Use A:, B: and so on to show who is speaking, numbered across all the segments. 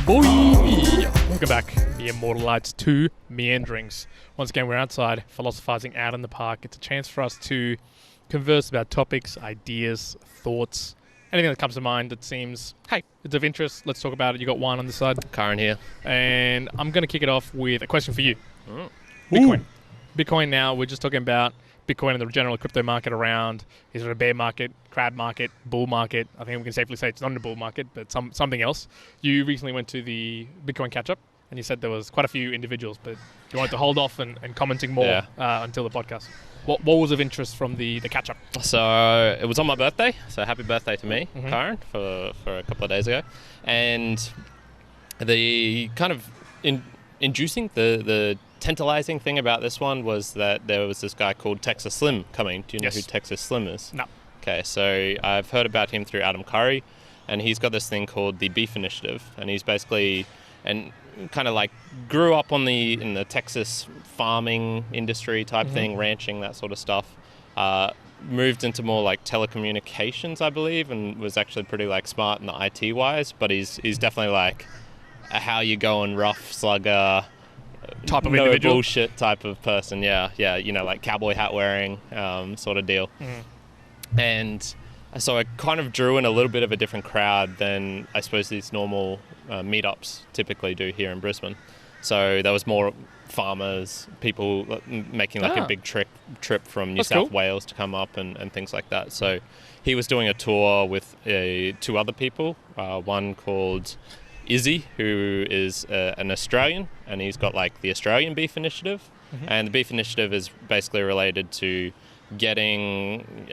A: boy! Welcome back, the Immortalites to Meanderings. Once again, we're outside, philosophizing out in the park. It's a chance for us to converse about topics, ideas, thoughts, anything that comes to mind that seems, hey, it's of interest. Let's talk about it. You got Juan on this side.
B: Karen here.
A: And I'm going to kick it off with a question for you. Bitcoin. Bitcoin now, we're just talking about Bitcoin and the general crypto market around. Is it a bear market, crab market, bull market? I think we can safely say it's not a bull market, but something else. You recently went to the Bitcoin catchup, and you said there was quite a few individuals, but you wanted to hold off and commenting more until the podcast. What was of interest from the catch-up?
B: So it was on my birthday, so happy birthday to me, Karen, for a couple of days ago. And the kind of inducing, the tantalizing thing about this one was that there was this guy called Texas Slim coming. Do you know who Texas Slim is?
A: No.
B: Okay, so I've heard about him through Adam Curry, and he's got this thing called the Beef Initiative, and he's basically kind of like grew up in the Texas farming industry type thing, ranching, that sort of stuff. Moved into more like telecommunications, I believe, and was actually pretty like smart in the IT wise. But he's definitely like a how you going rough slugger
A: type of individual,
B: bullshit type of person. Yeah, you know, like cowboy hat wearing sort of deal. And so I kind of drew in a little bit of a different crowd than I suppose these normal meetups typically do here in Brisbane. So there was more farmers, people making like a big trip from New South Wales to come up and things like that. So he was doing a tour with two other people, one called Izzy, who is an Australian, and he's got like the Australian Beef Initiative. And the Beef Initiative is basically related to getting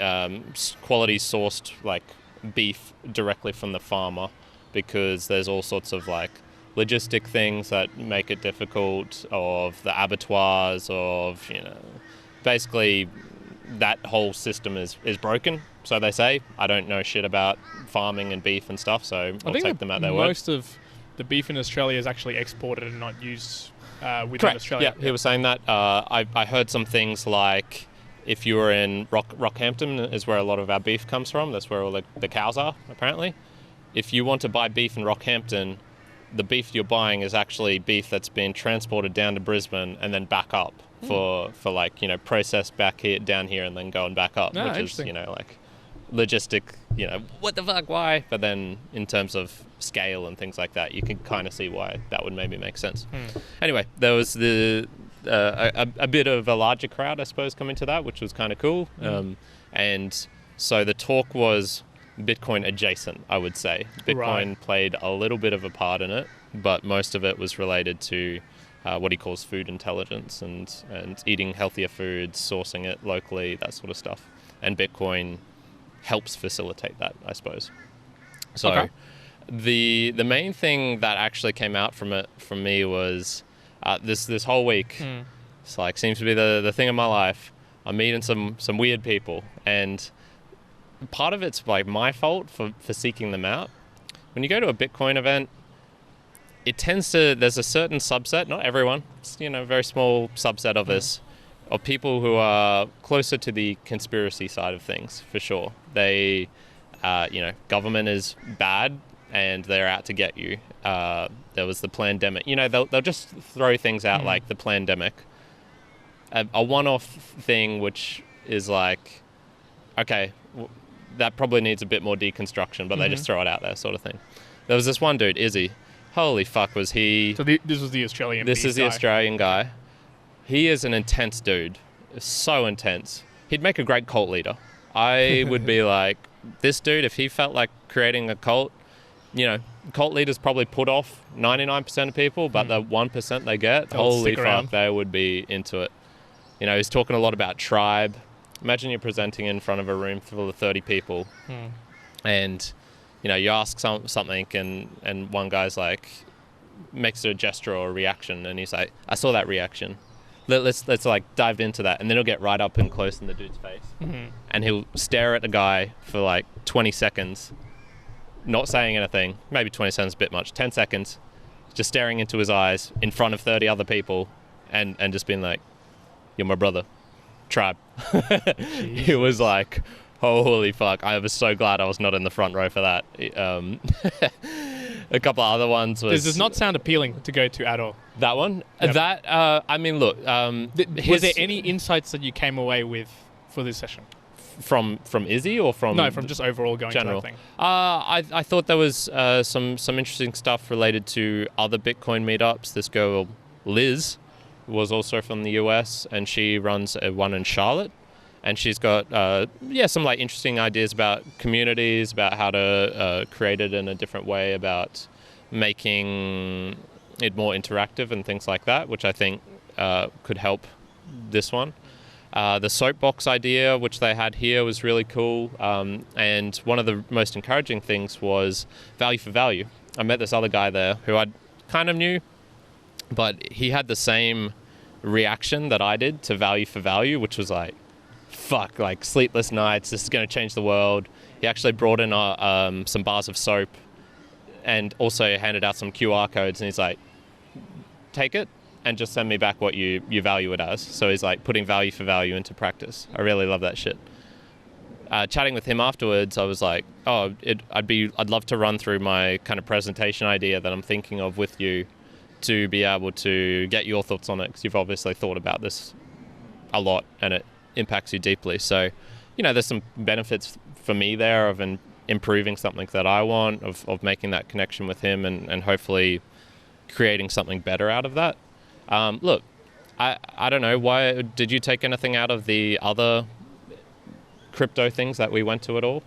B: quality sourced like beef directly from the farmer, because there's all sorts of like logistic things that make it difficult, of the abattoirs, of, you know, basically that whole system is broken, so they say. I don't know shit about farming and beef and stuff, so I'll take them at their word.
A: Most of the beef in Australia is actually exported and not used within Australia.
B: Yeah, he was saying that. I heard some things like, if you were in Rockhampton, is where a lot of our beef comes from. That's where all the cows are, apparently. If you want to buy beef in Rockhampton, the beef you're buying is actually beef that's been transported down to Brisbane and then back up for like, you know, processed back here, down here, and then going back up, which is, you know, like logistic, you know, what the fuck, why? But then in terms of scale and things like that, you can kind of see why that would maybe make sense. Anyway, there was a bit of a larger crowd, I suppose, coming to that, which was kind of cool. And so the talk was Bitcoin adjacent, I would say. Bitcoin played a little bit of a part in it, but most of it was related to what he calls food intelligence and eating healthier foods, sourcing it locally, that sort of stuff. And Bitcoin helps facilitate that, I suppose. So the main thing that actually came out from it from me was this whole week. It's like, seems to be the thing of my life. I'm meeting some weird people, and part of it's like my fault for seeking them out. When you go to a Bitcoin event, it tends to, there's a certain subset, not everyone, it's, you know, a very small subset of this, of people who are closer to the conspiracy side of things, for sure. They, you know, government is bad and they're out to get you. There was the plandemic. You know, they'll just throw things out like the plandemic. A one-off thing which is like, okay, that probably needs a bit more deconstruction, but they just throw it out there, sort of thing. There was this one dude, Izzy. Holy fuck, was he...
A: So this was the Australian
B: This is the Australian guy. He is an intense dude. So intense. He'd make a great cult leader. I would be like, this dude, if he felt like creating a cult, you know, cult leaders probably put off 99% of people, but the 1% they get, holy fuck, they would be into it. You know, he's talking a lot about tribe. Imagine you're presenting in front of a room full of 30 people, and, you know, you ask something, and one guy's like, makes a gesture or a reaction, and he's like, I saw that reaction. Let's like dive into that, and then he'll get right up and close in the dude's face, and he'll stare at the guy for like 20 seconds, not saying anything. Maybe 20 seconds is a bit much. 10 seconds, just staring into his eyes in front of 30 other people, and just being like, "You're my brother, tribe." It was like, holy fuck! I was so glad I was not in the front row for that. A couple of other ones was...
A: Does not sound appealing to go to at all.
B: That one?
A: Yep.
B: I mean, look...
A: was there any insights that you came away with for this session?
B: From Izzy or from...
A: No, from just overall going
B: general.
A: to that thing.
B: I thought there was some interesting stuff related to other Bitcoin meetups. This girl, Liz, was also from the US, and she runs one in Charlotte. And she's got, some like interesting ideas about communities, about how to create it in a different way, about making it more interactive and things like that, which I think could help this one. The soapbox idea, which they had here, was really cool. And one of the most encouraging things was value for value. I met this other guy there who I kind of knew, but he had the same reaction that I did to value for value, which was like, fuck, like sleepless nights, this is going to change the world. He actually brought in some bars of soap and also handed out some QR codes, and he's like, take it and just send me back what you value it as. So he's like putting value for value into practice. I really love that shit. Chatting with him afterwards, I was like, I'd love to run through my kind of presentation idea that I'm thinking of with you to be able to get your thoughts on it, because you've obviously thought about this a lot and it impacts you deeply. So, there's some benefits for me there of improving something that I want, of making that connection with him and hopefully creating something better out of that. Look, I don't know, why did you take anything out of the other crypto things that we went to at all?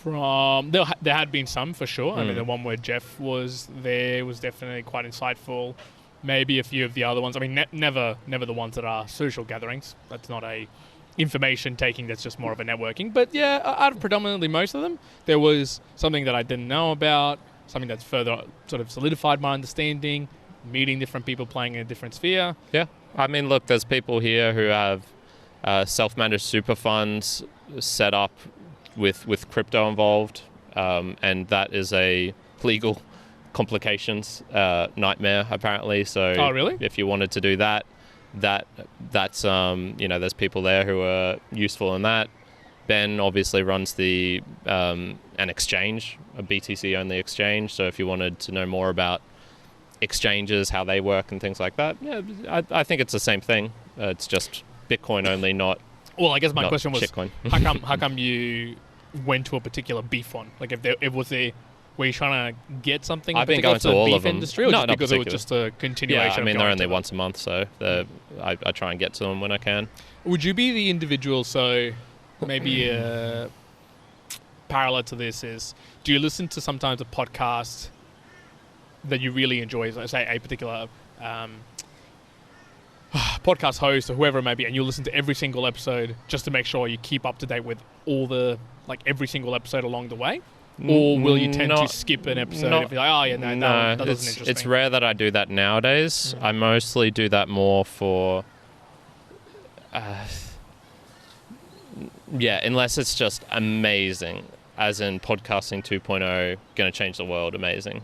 A: There had been some for sure. I mean, the one where Jeff was there was definitely quite insightful. Maybe a few of the other ones. I mean, never the ones that are social gatherings. That's not a information taking. That's just more of a networking. But yeah, out of predominantly most of them, there was something that I didn't know about, something that's further sort of solidified my understanding, meeting different people playing in a different sphere.
B: Yeah. I mean, look, there's people here who have self-managed super funds set up with crypto involved, and that is a legal complications nightmare apparently. So
A: oh, really?
B: If you wanted to do that's there's people there who are useful in that. Ben obviously runs an exchange, a BTC only exchange, so if you wanted to know more about exchanges, how they work and things like that, yeah, I think it's the same thing. It's just Bitcoin only, not
A: well, I guess my question was
B: shitcoin.
A: how come you went to a particular beef one? Like were you trying to get something?
B: I've been going to all of them.
A: Industry, or
B: no,
A: just because it was just a continuation?
B: Yeah, I mean,
A: of
B: they're
A: going
B: only once a month, so I try and get to them when I can.
A: Would you be the individual? So maybe parallel to this is, do you listen to sometimes a podcast that you really enjoy, say a particular podcast host or whoever it may be, and you listen to every single episode just to make sure you keep up to date with every single episode along the way? Or will you tend to skip an episode if you're like, oh yeah, that doesn't interest me?
B: It's rare that I do that nowadays. I mostly do that more for unless it's just amazing, as in podcasting 2.0, going to change the world, amazing.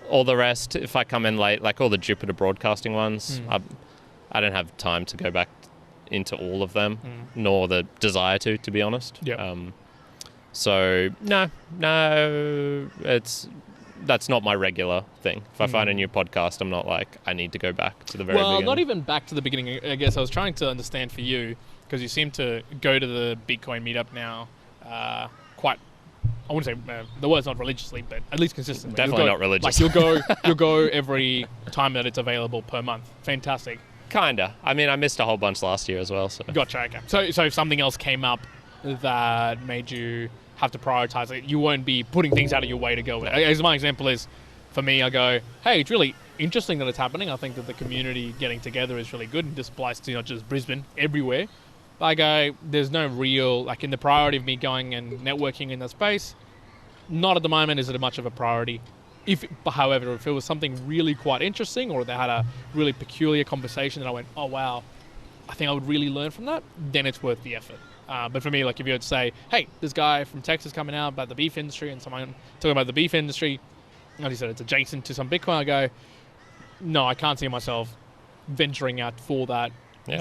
B: All the rest, if I come in late, like all the Jupiter Broadcasting ones, I don't have time to go back into all of them, nor the desire to be honest.
A: Yep.
B: So no, that's not my regular thing. If I find a new podcast, I'm not like, I need to go back to the very beginning.
A: Well, not even back to the beginning. I guess I was trying to understand for you, because you seem to go to the Bitcoin meetup now quite, I wouldn't say the word's not religiously, but at least consistently.
B: Definitely not religious.
A: Like you'll go every time that it's available per month. Fantastic.
B: Kinda. I mean, I missed a whole bunch last year as well. So.
A: Gotcha. Okay. So if something else came up that made you have to prioritize it, you won't be putting things out of your way to go. As my example is, for me, I go, hey, it's really interesting that it's happening. I think that the community getting together is really good, and this applies to not just Brisbane, everywhere. But I go, there's no real, like in the priority of me going and networking in that space, not at the moment is it much of a priority. However, if it was something really quite interesting, or they had a really peculiar conversation that I went, oh wow, I think I would really learn from that, then it's worth the effort. But for me, like if you were to say, hey, this guy from Texas coming out about the beef industry, and someone talking about the beef industry, and he said it's adjacent to some Bitcoin, I go, no, I can't see myself venturing out for that,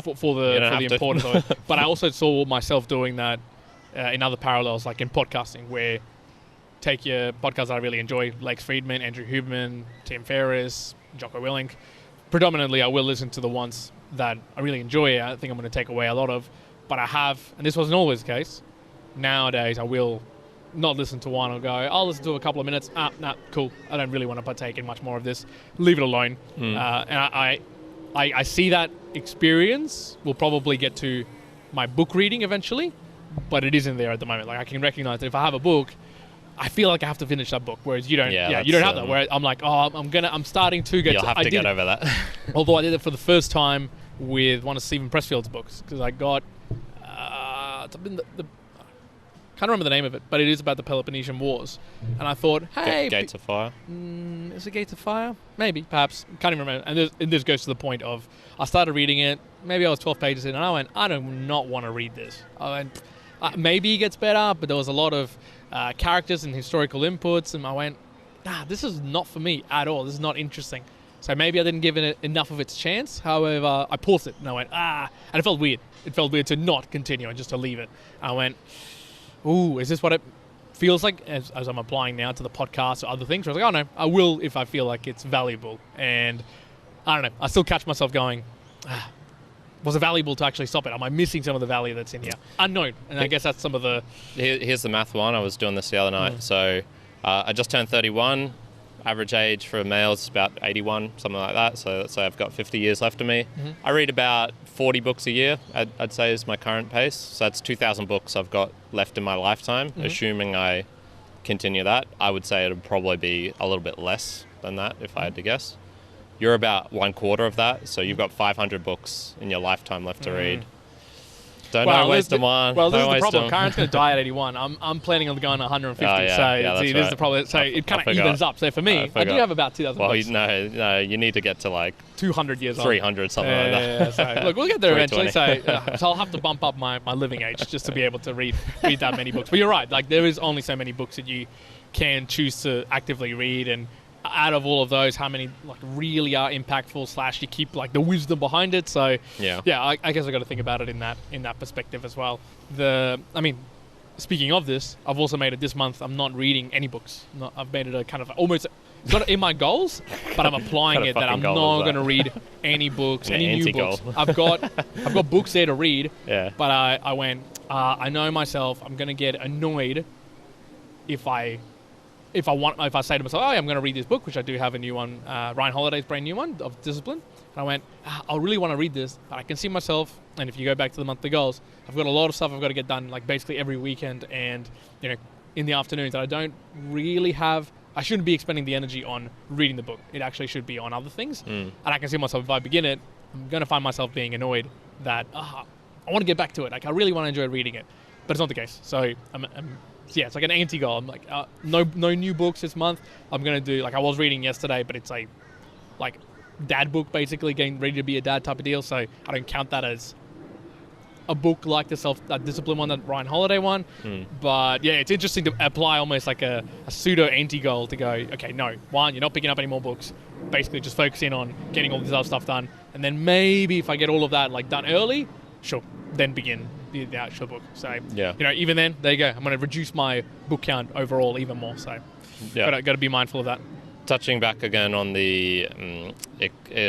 A: for the importance of it. But I also saw myself doing that in other parallels, like in podcasting, where take your podcasts that I really enjoy, Lex Friedman, Andrew Huberman, Tim Ferriss, Jocko Willink. Predominantly, I will listen to the ones that I really enjoy. I think I'm going to take away a lot of. But I have, and this wasn't always the case, nowadays I will not listen to one. I'll listen to a couple of minutes. Nah, cool. I don't really want to partake in much more of this. Leave it alone. And I see that experience will probably get to my book reading eventually, but it isn't there at the moment. Like, I can recognize that if I have a book, I feel like I have to finish that book, whereas you don't. You don't have that. Where I'm like, I'm starting to get.
B: You'll have to get over that.
A: Although I did it for the first time with one of Stephen Pressfield's books, because I got can't remember the name of it, but it is about the Peloponnesian Wars, and I thought, hey,
B: Gates of Fire.
A: Is it Gates of Fire? Maybe, perhaps. Can't even remember. And this goes to the point of, I started reading it. Maybe I was 12 pages in, and I went, I do not want to read this. I went, maybe it gets better, but there was a lot of characters and historical inputs, and I went, this is not for me at all. This is not interesting. So maybe I didn't give it enough of its chance. However, I paused it, and I went, and it felt weird. It felt weird to not continue and just to leave it. I went, ooh, is this what it feels like as I'm applying now to the podcast or other things? I was like, oh no, I will if I feel like it's valuable. And I don't know, I still catch myself going, was it valuable to actually stop it? Am I missing some of the value that's in here? Unknown. And I guess that's some of the...
B: Here's the math one. I was doing this the other night. So I just turned 31. Average age for males is about 81, something like that. So let's say I've got 50 years left of me. I read about 40 books a year, I'd say is my current pace. So that's 2,000 books I've got left in my lifetime. Assuming I continue that, I would say it'd probably be a little bit less than that if I had to guess. You're about 1/4 of that, so you've got 500 books in your lifetime left to read. Don't waste them on.
A: Well, this is the problem. Karen's going to die at 81. I'm planning on going 150. This is the problem. So it kind of evens up. So for me, I do have about 2,000 books.
B: No, you need to get to like
A: 200 years old.
B: 300, something like that.
A: So look, we'll get there eventually. So I'll have to bump up my living age just to be able to read that many books. But you're right. Like, there is only so many books that you can choose to actively read, and out of all of those, how many like really are impactful / you keep like the wisdom behind it. So I guess I got to think about it in that perspective as well. Speaking of this, I've also made it this month. I'm not reading any books. I've made it a kind of almost, it's not in my goals, but I'm applying it that I'm not going to read any books, any new books. I've got books there to read. But I went. I know myself. I'm going to get annoyed if I say to myself, I'm going to read this book, which I do have a new one, Ryan Holiday's brand new one of Discipline. And I went, I really want to read this, but I can see myself, and if you go back to the monthly goals, I've got a lot of stuff I've got to get done, like basically every weekend and, in the afternoons that I don't really have. I shouldn't be expending the energy on reading the book. It actually should be on other things. And I can see myself, if I begin it, I'm going to find myself being annoyed that I want to get back to it. Like, I really want to enjoy reading it, but it's not the case. So it's like an anti-goal. I'm like, no new books this month. I'm going to do, like I was reading yesterday, but it's a like dad book, basically, getting ready to be a dad type of deal. So I don't count that as a book like the self-discipline one that Ryan Holiday won. But it's interesting to apply almost like a pseudo anti-goal to go, okay, no, one, you're not picking up any more books. Basically just focusing on getting all this other stuff done. And then maybe if I get all of that like done early, sure, then begin the actual book. So, even then, there you go. I'm going to reduce my book count overall even more. So, got to be mindful of that.
B: Touching back again on the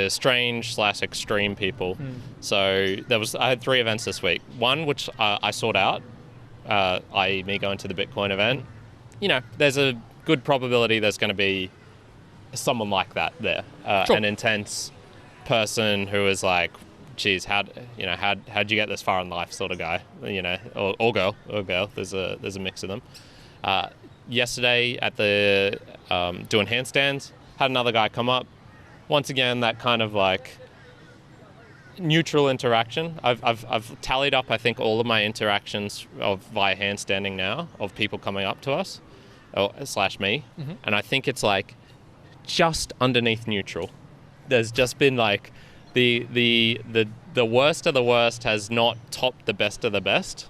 B: strange / extreme people. So I had 3 events this week. One which I sought out, i.e. me going to the Bitcoin event. There's a good probability there's going to be someone like that there, an intense person who is like, geez, how'd you get this far in life sort of guy, or girl. There's a mix of them. Yesterday at the doing handstands, had another guy come up. Once again, that kind of like neutral interaction. I've tallied up, I think, all of my interactions via handstanding now of people coming up to us, / me, and I think it's like just underneath neutral. There's just been like the worst of the worst has not topped the best of the best.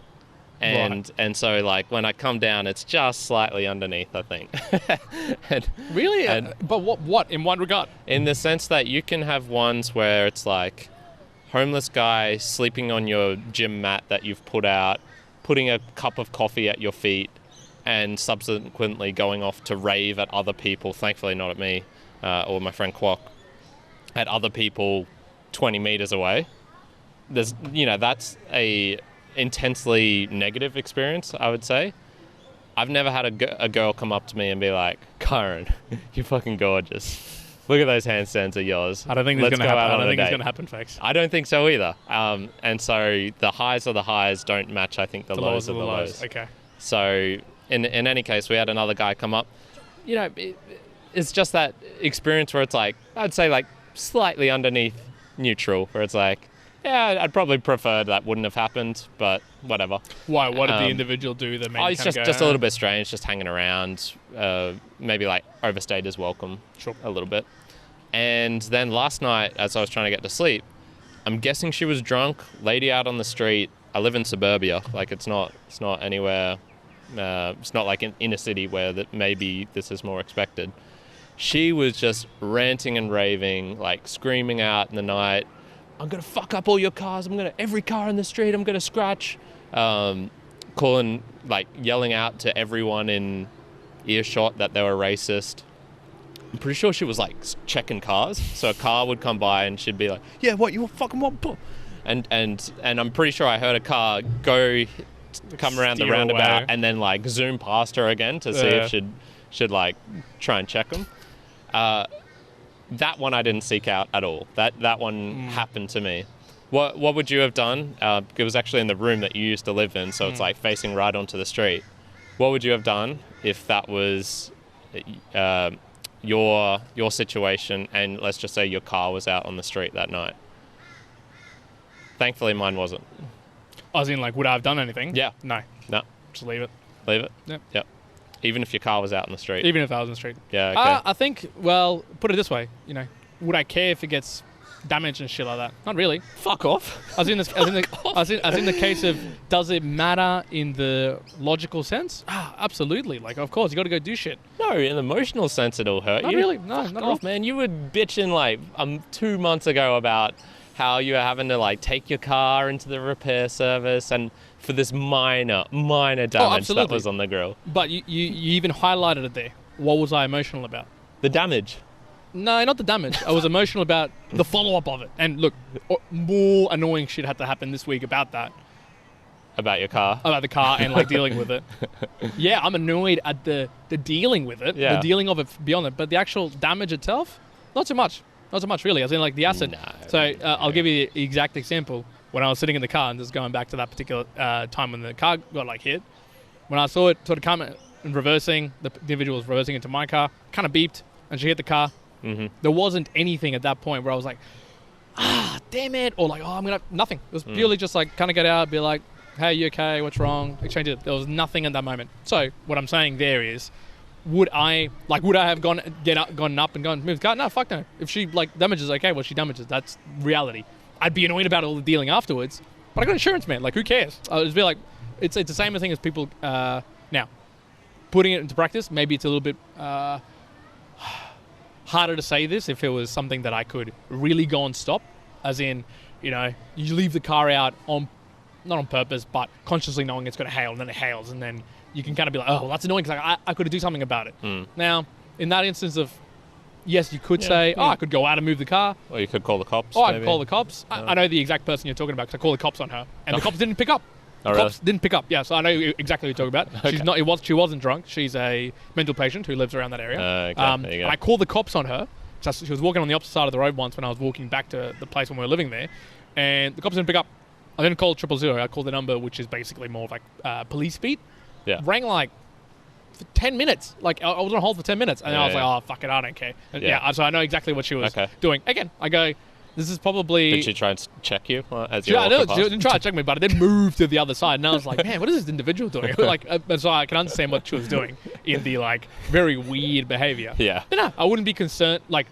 B: And so like when I come down, it's just slightly underneath, I think.
A: Really? But what in what regard?
B: In the sense that you can have ones where it's like homeless guy sleeping on your gym mat that you've put out, putting a cup of coffee at your feet, and subsequently going off to rave at other people, thankfully not at me or my friend Kwok, at other people 20 meters away. There's, that's a intensely negative experience, I would say. I've never had a girl come up to me and be like, Kyron, you're fucking gorgeous. Look at those handstands of yours.
A: I don't think it's going to happen. I don't think it's going to happen, folks.
B: I don't think so either. And so the highs of the highs don't match, I think, the lows of the lows.
A: Okay.
B: So in any case, we had another guy come up. It's just that experience where it's like, I'd say like slightly underneath neutral, where it's like, yeah, I'd probably prefer that wouldn't have happened, but whatever.
A: Why? What did the individual do that made you
B: it's just a little bit strange, just hanging around, maybe like overstayed his welcome a little bit. And then last night, as I was trying to get to sleep, I'm guessing she was drunk, lady out on the street. I live in suburbia, like it's not anywhere, it's not like an inner city where that maybe this is more expected. She was just ranting and raving, like screaming out in the night, I'm going to fuck up all your cars. Every car in the street, I'm going to scratch. Calling, like yelling out to everyone in earshot that they were racist. I'm pretty sure she was like checking cars. So a car would come by and she'd be like, yeah, what, you fucking want? And I'm pretty sure I heard a car come around the roundabout away. And then like zoom past her again to see if she'd like try and check them. That one I didn't seek out at all. That one happened to me. What would you have done? It was actually in the room that you used to live in, so it's like facing right onto the street. What would you have done if that was your situation, and let's just say your car was out on the street that night? Thankfully, mine wasn't.
A: As in, like, would I have done anything?
B: Yeah.
A: No. Just leave it.
B: Leave it?
A: Yep.
B: Even if your car was out in the street?
A: Even if I was in the street.
B: Yeah, okay.
A: I think, well, put it this way, would I care if it gets damaged and shit like that? Not really.
B: Fuck off.
A: As in the case of, does it matter in the logical sense? Absolutely. Like, of course, you got to go do shit.
B: No, in the emotional sense, it'll hurt you.
A: Not really. No, not at all.
B: Man. You were bitching like 2 months ago about how you were having to like take your car into the repair service and for this minor damage that was on the grill.
A: But you even highlighted it there. What was I emotional about?
B: The damage.
A: No, not the damage. I was emotional about the follow-up of it. And look, more annoying shit had to happen this week about that.
B: About your car?
A: About the car and like dealing with it. Yeah, I'm annoyed at the dealing with it. Yeah. The dealing of it beyond it. But the actual damage itself, not so much. Not so much really. As in like the acid. No. So I'll give you the exact example. When I was sitting in the car, and just going back to that particular time when the car got like hit, when I saw it sort of come and reversing, the individual was reversing into my car, kind of beeped, and she hit the car. Mm-hmm. There wasn't anything at that point where I was like, damn it, or like, nothing. It was purely just like, kind of get out, be like, hey, you okay? What's wrong? Exchange it. There was nothing at that moment. So what I'm saying there is, would I have gone up and gone move the car? No, fuck no. If she like damages, okay, well she damages. That's reality. I'd be annoyed about all the dealing afterwards, but I got insurance, man. Like, who cares? I'll just be like, it's the same thing as people. Now, putting it into practice, maybe it's a little bit harder to say this if it was something that I could really go and stop, as in, you leave the car out not on purpose, but consciously knowing it's going to hail, and then it hails, and then you can kind of be like, oh, well, that's annoying because I could do something about it. Now, in that instance of, yes, you could say, I could go out and move the car.
B: Or you could call the cops.
A: I could call the cops. I know the exact person you're talking about because I called the cops on her. And the cops didn't pick up.
B: The cops
A: didn't pick up. Yeah, so I know exactly what you're talking about. Okay. She wasn't drunk. She's a mental patient who lives around that area.
B: There you go.
A: I called the cops on her. She was walking on the opposite side of the road once when I was walking back to the place when we were living there. And the cops didn't pick up. I didn't call 000. I called the number, which is basically more of like police beat.
B: Yeah.
A: Rang like for 10 minutes. Like, I was on hold for 10 minutes. And I was like, oh, fuck it, I don't care. And so I know exactly what she was doing. Again, I go, this is probably...
B: Did she try and check you as you walked past?
A: She didn't try to check me, but I did move to the other side. And I was like, man, what is this individual doing? So I can understand what she was doing in the, like, very weird behavior.
B: Yeah.
A: But no, I wouldn't be concerned. Like,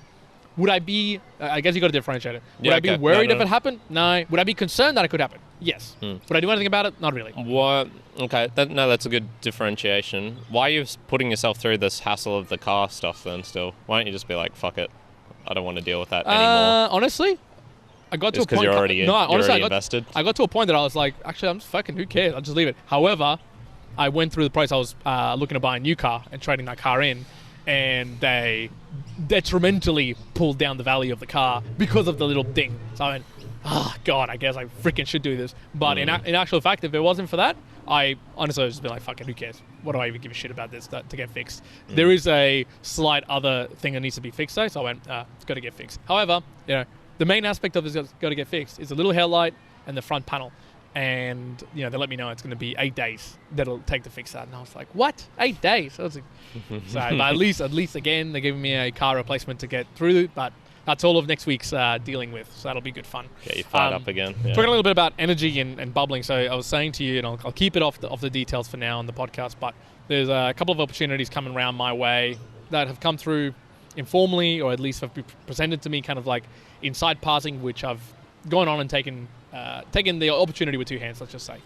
A: would I be... I guess you got to differentiate it. Would I be worried if it happened? No. Would I be concerned that it could happen? Yes. Would I do anything about it? Not really.
B: What? Okay, that's a good differentiation. Why are you putting yourself through this hassle of the car stuff then still? Why don't you just be like, fuck it, I don't want to deal with that anymore?
A: Honestly, I got to a point...
B: because you're already invested?
A: I got to a point that I was like, actually, I'm just fucking, who cares? I'll just leave it. However, I went through the process. I was looking to buy a new car and trading that car in, and they detrimentally pulled down the value of the car because of the little ding. So I went, God, I guess I freaking should do this. But in actual fact, if it wasn't for that, I honestly would just be like, fuck it, who cares? What do I even give a shit about this to get fixed? There is a slight other thing that needs to be fixed though, so I went, it's got to get fixed. However, the main aspect of this that's got to get fixed is the little headlight and the front panel. And, they let me know it's going to be 8 days that'll take to fix that. And I was like, what? 8 days? I was like, so but at least again, they're giving me a car replacement to get through, but that's all of next week's dealing with, so that'll be good fun.
B: Get you fired up again. Yeah.
A: Talking a little bit about energy and bubbling, so I was saying to you, and I'll keep it off the details for now on the podcast, but there's a couple of opportunities coming around my way that have come through informally, or at least have been presented to me kind of like in side passing, which I've gone on and taken the opportunity with two hands, let's just say.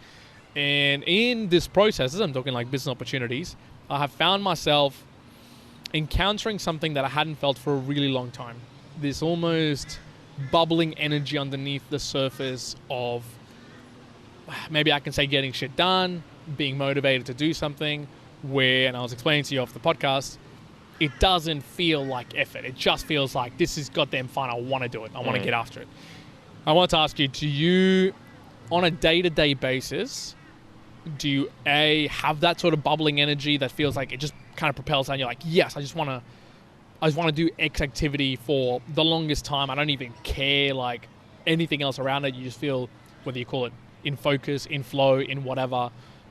A: And in this process, as I'm talking like business opportunities, I have found myself encountering something that I hadn't felt for a really long time. This almost bubbling energy underneath the surface of, maybe I can say, getting shit done, being motivated to do something, where, and I was explaining to you off the podcast, it doesn't feel like effort. It just feels like, this is goddamn fun. I want to do it. I want to get after it. I want to ask you, do you, on a day-to-day basis, do you have that sort of bubbling energy that feels like it just kind of propels on? You're like, yes, I just want to do X activity for the longest time. I don't even care like anything else around it. You just feel, whether you call it in focus, in flow, in whatever.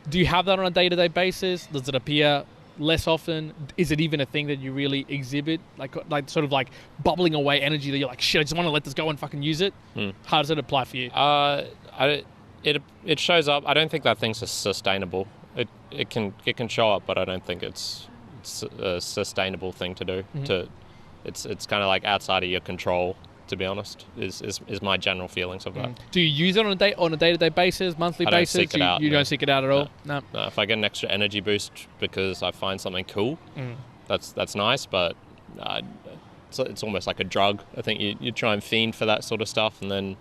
A: Do you have that on a day-to-day basis? Does it appear less often? Is it even a thing that you really exhibit? Like sort of like bubbling away energy that you're like, shit, I just want to let this go and fucking use it? How does it apply for you?
B: It shows up. I don't think that thing's sustainable. It can show up, but I don't think it's a sustainable thing to do. It's kind of like outside of your control, to be honest, is my general feelings of that.
A: Do you use it on a day-to-day basis, monthly basis?
B: Don't seek it out.
A: You don't seek it out at all? No.
B: If I get an extra energy boost because I find something cool, that's nice, but it's almost like a drug. I think you try and fiend for that sort of stuff, and then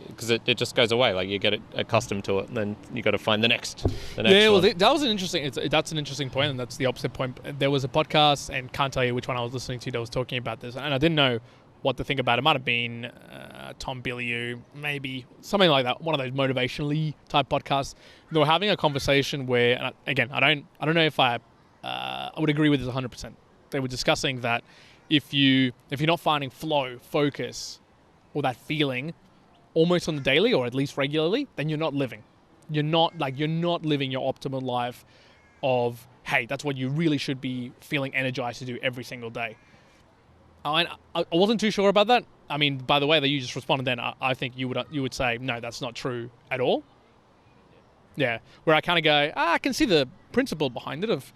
B: because it just goes away. Like, you get accustomed to it, and then you got to find the next
A: yeah, well,
B: one.
A: That's an interesting point, and that's the opposite point. There was a podcast, and can't tell you which one I was listening to, that was talking about this, and I didn't know what to think about it. Might have been Tom Bilyeu, maybe something like that. One of those motivationally type podcasts. They were having a conversation where, and again, I don't know if I would agree with this 100%. They were discussing that if you're not finding flow, focus, or that feeling almost on the daily, or at least regularly, then you're not living. You're not living your optimal life of, hey, that's what you really should be feeling energized to do every single day. And I wasn't too sure about that. I mean, by the way that you just responded then, I think you would say, no, that's not true at all. Yeah, where I kind of go, I can see the principle behind it of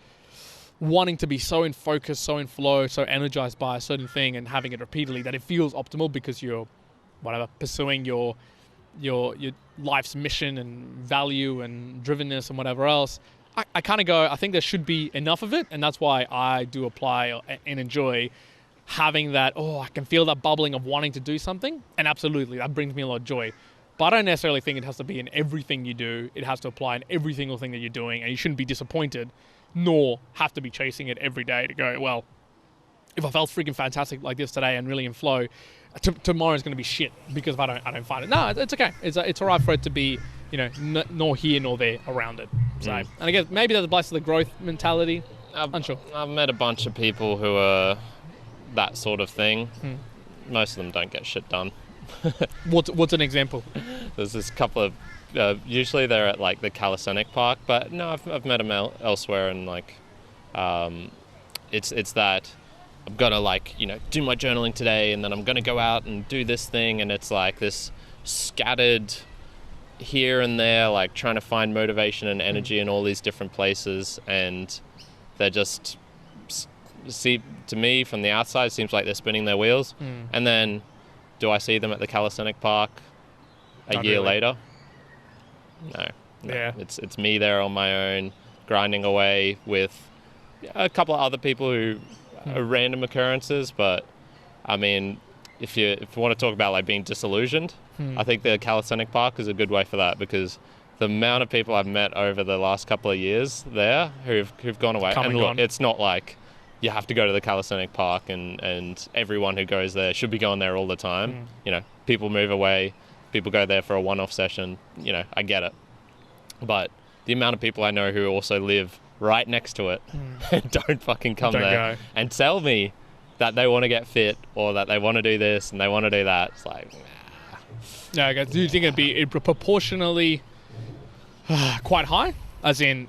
A: wanting to be so in focus, so in flow, so energized by a certain thing and having it repeatedly that it feels optimal because you're pursuing your life's mission and value and drivenness and whatever else. I kind of go, I think there should be enough of it, and that's why I do apply and enjoy having that, I can feel that bubbling of wanting to do something, and absolutely, that brings me a lot of joy. But I don't necessarily think it has to be in everything you do. It has to apply in every single thing that you're doing, and you shouldn't be disappointed, nor have to be chasing it every day to go, well, if I felt freaking fantastic like this today and really in flow, tomorrow's going to be shit because if I don't find it. No, it's okay. It's all right for it to be, nor here nor there around it. So, and I guess maybe that applies to the growth mentality. Unsure.
B: I've met a bunch of people who are that sort of thing. Most of them don't get shit done.
A: What's an example?
B: There's this couple of usually they're at like the calisthenic park, but no, I've met them elsewhere, and like it's that I'm gonna do my journaling today, and then I'm gonna go out and do this thing, and it's like this scattered here and there, like trying to find motivation and energy in all these different places, and they're just, to me from the outside, it seems like they're spinning their wheels. And then do I see them at the calisthenic park a year later? No.
A: Yeah.
B: It's me there on my own, grinding away with a couple of other people who are random occurrences, but I mean, if you want to talk about like being disillusioned, I think the calisthenic park is a good way for that, because the amount of people I've met over the last couple of years there who've gone away.
A: Come
B: and
A: and
B: look,
A: gone.
B: it's not like you have to go to the calisthenic park and everyone who goes there should be going there all the time. People move away, people go there for a one-off session. I get it. But the amount of people I know who also live right next to it and don't fucking come there and tell me that they want to get fit or that they want to do this and they want to do that. It's like, nah.
A: Yeah, I guess. Do you think it'd be proportionally quite high? As in,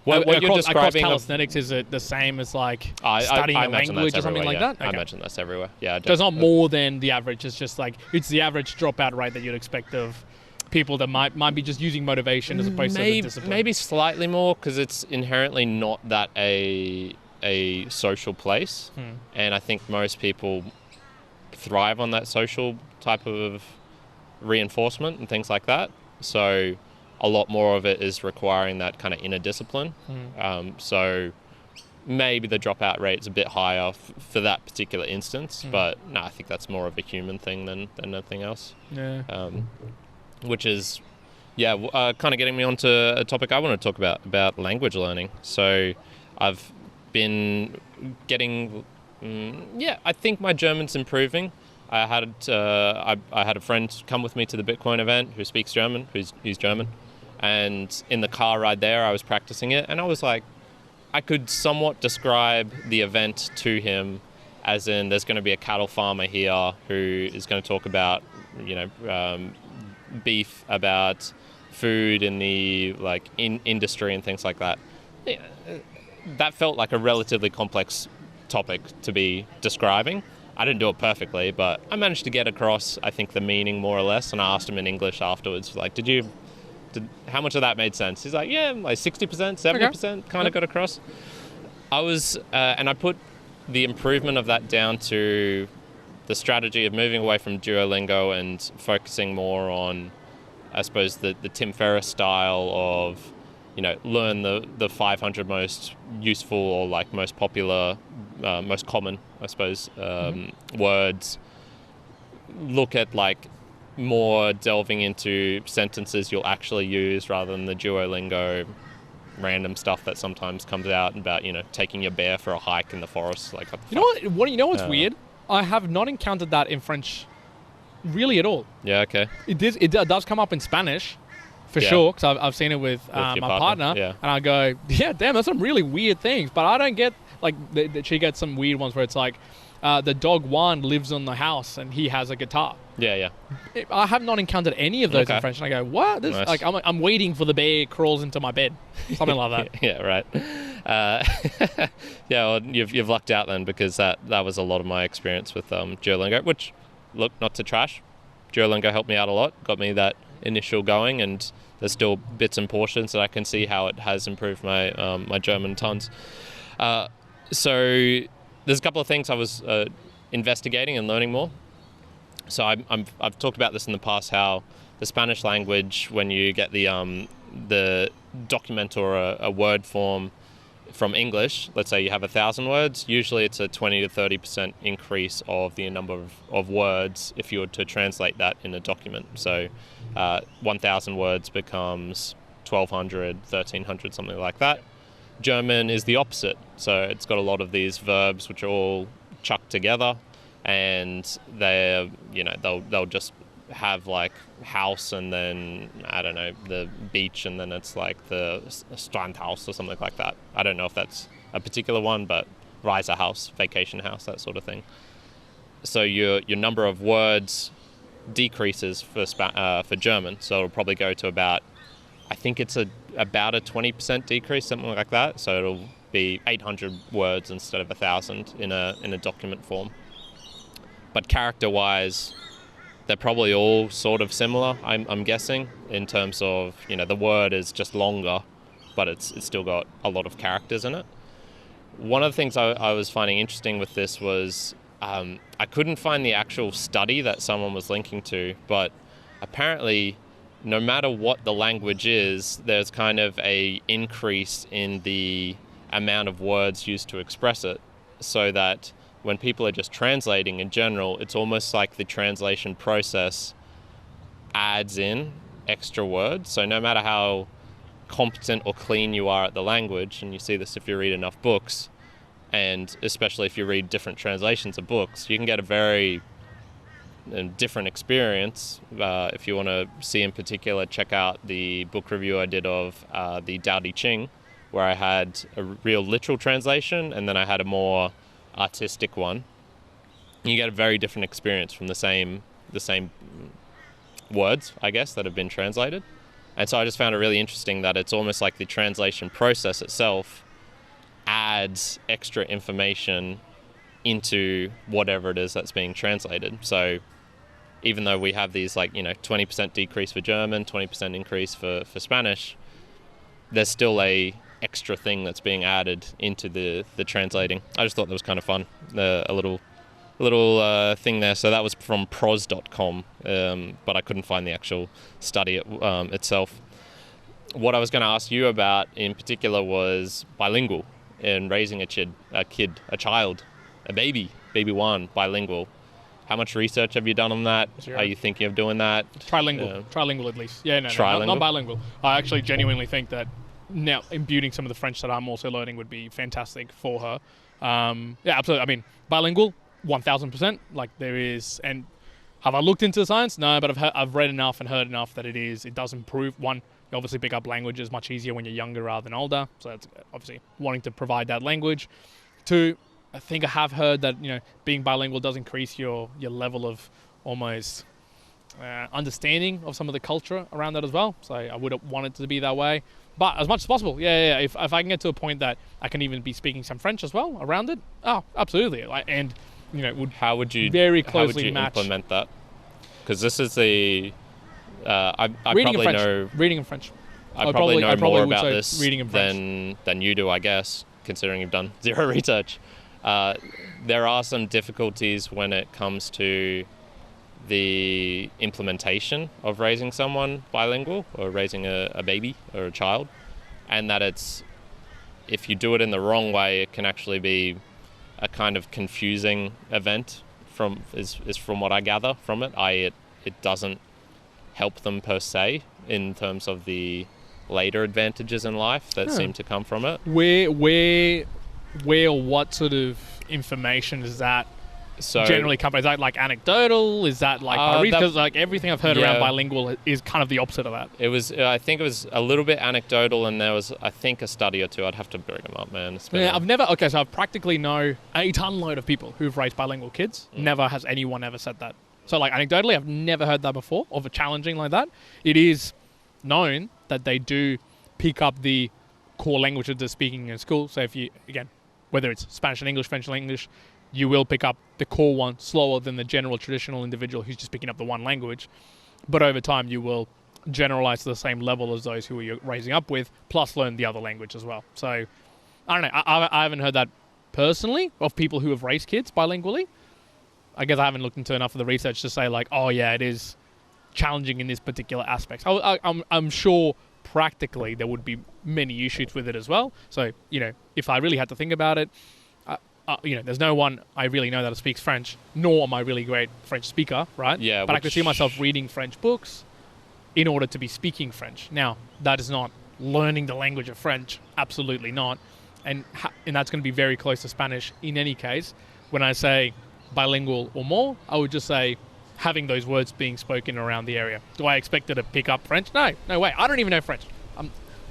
B: what you're
A: across
B: describing
A: calisthenics, is it the same as like
B: I
A: studying a
B: imagine
A: language
B: that's
A: or something
B: everywhere,
A: like that?
B: I imagine that's everywhere. Yeah.
A: So it's not more than the average. It's just like it's the average dropout rate that you'd expect of people that might be just using motivation as opposed to the discipline.
B: Maybe slightly more because it's inherently not that a social place, and I think most people thrive on that social type of reinforcement and things like that. So a lot more of it is requiring that kind of inner discipline. So maybe the dropout rate is a bit higher for that particular instance, but no, I think that's more of a human thing than anything else.
A: Yeah.
B: Which is, kind of getting me onto a topic I want to talk about language learning. So I've been getting, I think my German's improving. I had a friend come with me to the Bitcoin event who speaks German, who's German. And in the car ride there, I was practicing it. And I was like, I could somewhat describe the event to him as in there's going to be a cattle farmer here who is going to talk about, beef, about food in the industry and things like that. Yeah, that felt like a relatively complex topic to be describing. I didn't do it perfectly, but I managed to get across, I think, the meaning more or less. And I asked him in English afterwards, like, how much of that made sense? He's like, yeah, like 60%, 70% kind of got across. And I put the improvement of that down to the strategy of moving away from Duolingo and focusing more on, I suppose, the Tim Ferriss style of, learn the 500 most useful or most popular, most common, I suppose, words. Look at more delving into sentences you'll actually use rather than the Duolingo random stuff that sometimes comes out about, taking your bear for a hike in the forest.
A: You know what's weird? I have not encountered that in French really at all.
B: Yeah, okay.
A: It does come up in Spanish, for sure, because I've seen it with my partner, and I go, yeah, damn, that's some really weird things. But I don't get, she gets some weird ones where it's like, the dog Juan lives on the house and he has a guitar.
B: Yeah.
A: I have not encounted any of those in French, and I go, what? Nice. I'm waiting for the bear crawls into my bed, something like that.
B: Yeah, right. Well, you've lucked out then, because that was a lot of my experience with Duolingo, which, look, not to trash, Duolingo helped me out a lot, got me that initial going, and there's still bits and portions that I can see how it has improved my my German tons. So there's a couple of things I was investigating and learning more. So I've talked about this in the past, how the Spanish language, when you get the document or a word form from English, let's say you have 1,000 words, usually it's a 20 to 30% increase of the number of words if you were to translate that in a document. So 1,000 words becomes 1,200, 1,300, something like that. German is the opposite. So it's got a lot of these verbs which are all chucked together, and they'll just have house and then, I don't know, the beach, and then it's the Strandhaus or something like that. I don't know if that's a particular one, but Reisehaus, vacation house, that sort of thing. So your number of words decreases for German. So it'll probably go to about, I think it's about a 20% decrease, something like that. So it'll be 800 words instead of 1,000 in a document form. But character-wise, they're probably all sort of similar, I'm guessing, in terms of, the word is just longer, but it's still got a lot of characters in it. One of the things I was finding interesting with this was I couldn't find the actual study that someone was linking to, but apparently no matter what the language is, there's kind of a increase in the amount of words used to express it, so that when people are just translating in general, it's almost like the translation process adds in extra words. So no matter how competent or clean you are at the language, and you see this if you read enough books, and especially if you read different translations of books, you can get a very different experience. If you want to see in particular, check out the book review I did of the Tao Te Ching, where I had a real literal translation and then I had a more artistic one. You get a very different experience from the same words, I guess, that have been translated. And so I just found it really interesting that it's almost like the translation process itself adds extra information into whatever it is that's being translated. So even though we have these 20% decrease for German, 20% increase for Spanish, there's still a extra thing that's being added into the translating. I just thought that was kind of fun, a little thing there. So that was from pros.com, but I couldn't find the actual study itself. What I was going to ask you about in particular was bilingual and raising a child, a baby Juan, bilingual. How much research have you done on that?
A: Zero.
B: Are you thinking of doing that?
A: Trilingual at least. Yeah, no, not bilingual. I actually genuinely think that now imbuing some of the French that I'm also learning would be fantastic for her. Yeah, absolutely. I mean, bilingual, 1000%. Like there is, and have I looked into the science? No, but I've read enough and heard enough that it does improve. One, you obviously pick up languages much easier when you're younger rather than older. So it's obviously wanting to provide that language. Two, I think I have heard that being bilingual does increase your level of almost understanding of some of the culture around that as well. So I would want it to be that way, but as much as possible. Yeah. If I can get to a point that I can even be speaking some French as well around it, oh, absolutely.
B: How would you implement that? Because this is I
A: reading
B: probably know
A: reading in French.
B: I probably know more about this than you do, I guess, considering you've done zero research. There are some difficulties when it comes to the implementation of raising someone bilingual or raising a baby or a child, and that if you do it in the wrong way, it can actually be a kind of confusing event from what I gather from it. It doesn't help them per se in terms of the later advantages in life that seem to come from it. Where or what sort of information is that generally come from? Is that like anecdotal? Is that like because everything I've heard around bilingual is kind of the opposite of that. I think it was a little bit anecdotal, and there was I think a study or two. I'd have to bring them up, man. So I practically know a ton load of people who've raised bilingual kids. Never has anyone ever said that. So anecdotally, I've never heard that before of a challenging like that. It is known that they do pick up the core languages they're speaking in school. So if you, again, whether it's Spanish and English, French and English, you will pick up the core one slower than the general traditional individual who's just picking up the one language. But over time, you will generalize to the same level as those who you're raising up with, plus learn the other language as well. So I don't know. I haven't heard that personally of people who have raised kids bilingually. I guess I haven't looked into enough of the research to say it is challenging in this particular aspect. I'm sure practically there would be many issues with it as well. So, if I really had to think about it, there's no one I really know that speaks French, nor am I really great French speaker, right? Yeah. But I could see myself reading French books in order to be speaking French. Now, that is not learning the language of French, absolutely not. And that's going to be very close to Spanish in any case. When I say bilingual or more, I would just say having those words being spoken around the area. Do I expect her to pick up French? No way. I don't even know French.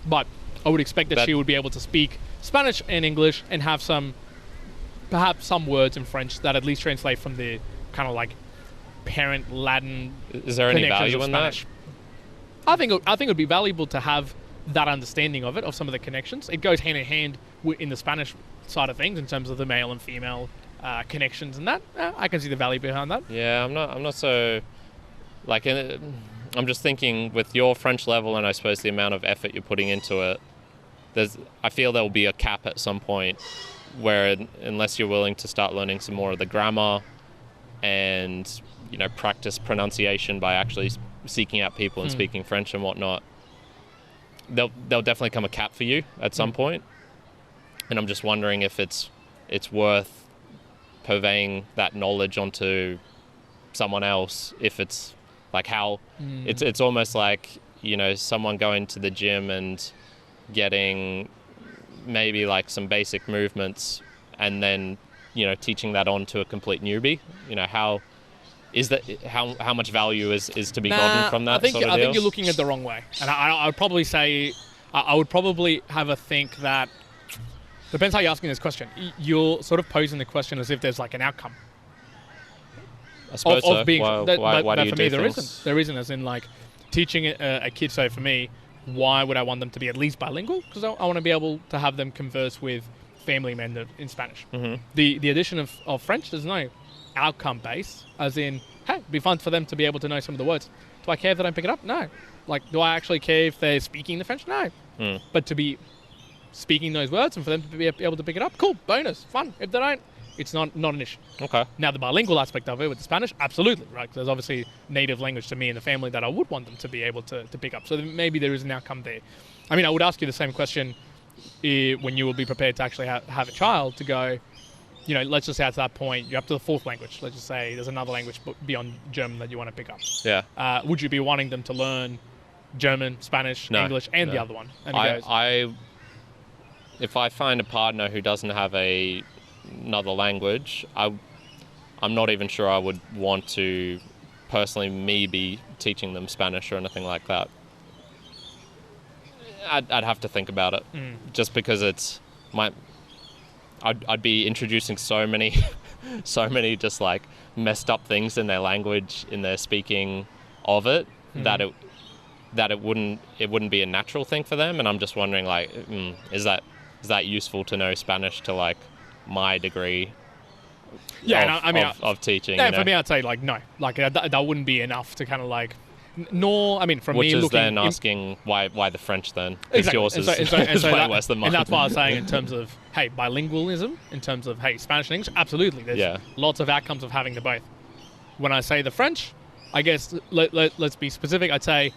B: But I would expect that she would be able to speak Spanish and English and have perhaps some words in French that at least translate from the kind of like parent Latin. Is there any value in that?
A: I think it would be valuable to have that understanding of it, of some of the connections. It goes hand in hand in the Spanish side of things in terms of the male and female connections and that. I can see the value behind that.
B: Yeah, I'm not so I'm just thinking with your French level and I suppose the amount of effort you're putting into it, I feel there will be a cap at some point where unless you're willing to start learning some more of the grammar and practice pronunciation by actually seeking out people and speaking French and whatnot, there'll definitely come a cap for you at some point. And I'm just wondering if it's worth purveying that knowledge onto someone else, if it's like how it's almost like someone going to the gym and getting maybe like some basic movements and then, teaching that on to a complete newbie? How much value is to be gotten from that
A: I think you're looking at the wrong way. And I would probably say, I would probably have a think that, depends how you're asking this question. You're sort of posing the question as if there's like an outcome.
B: I suppose
A: of being,
B: why do you
A: for
B: do
A: me,
B: things?
A: there isn't, as in like teaching a kid. So for me, why would I want them to be at least bilingual? Because I want to be able to have them converse with family members in Spanish.
B: Mm-hmm.
A: The addition of French, there's no outcome base, as in, hey, it'd be fun for them to be able to know some of the words. Do I care if they don't pick it up? No. Like, do I actually care if they're speaking the French? No. But to be speaking those words and for them to be able to pick it up, cool, bonus, fun. If they don't, it's not an issue.
B: Okay.
A: Now, the bilingual aspect of it with the Spanish, absolutely, right? There's obviously native language to me and the family that I would want them to be able to pick up. So maybe there is an outcome there. I mean, I would ask you the same question when you will be prepared to actually have a child, to go, let's just say at that point, you're up to the fourth language. Let's just say there's another language beyond German that you want to pick up.
B: Yeah.
A: Would you be wanting them to learn German, Spanish, English, and the other one? And
B: if I find a partner who doesn't have another language, I'm not even sure I would want to personally be teaching them Spanish or anything like that. I'd have to think about it, just because I'd be introducing so many just like messed up things in their language, in their speaking of it, that it wouldn't be a natural thing for them. And I'm just wondering, like, is that useful to know Spanish to like my degree? Yeah, of teaching.
A: Yeah, for me, I'd say like no, like that wouldn't be enough to kind of like. Nor, I mean, from
B: which
A: me
B: is
A: looking...
B: then asking why the French then?
A: Exactly.
B: Yours is way worse than mine.
A: And that's why I was saying in terms of, hey, bilingualism, in terms of, hey, Spanish and English, absolutely. There's lots of outcomes of having the both. When I say the French, I guess, let's be specific, I'd say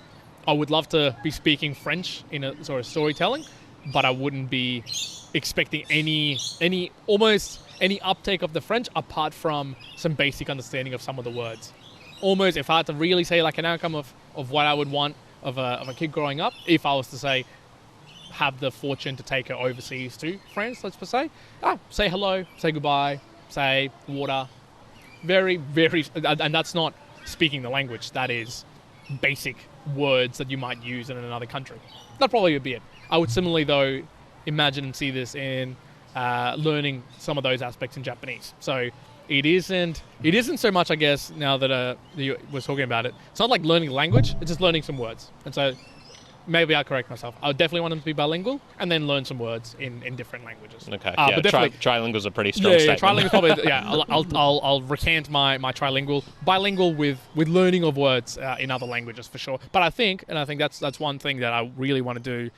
A: I would love to be speaking French in a sort of storytelling, but I wouldn't be expecting any uptake of the French apart from some basic understanding of some of the words. Almost, if I had to really say like an outcome of what I would want of a kid growing up, if I was to say, have the fortune to take her overseas to France, let's just say, say hello, say goodbye, say water, very, very, and that's not speaking the language, that is basic words that you might use in another country. That probably would be it. I would similarly, though, imagine and see this in learning some of those aspects in Japanese. So it isn't so much, I guess, now that you was talking about it, it's not like learning language, it's just learning some words. And so maybe I'll correct myself. I would definitely want them to be bilingual and then learn some words in different languages.
B: Okay.
A: But
B: trilingual is a pretty strong statement.
A: Trilingual probably, I'll recant my trilingual. Bilingual with learning of words in other languages for sure. But I think that's one thing that I really want to do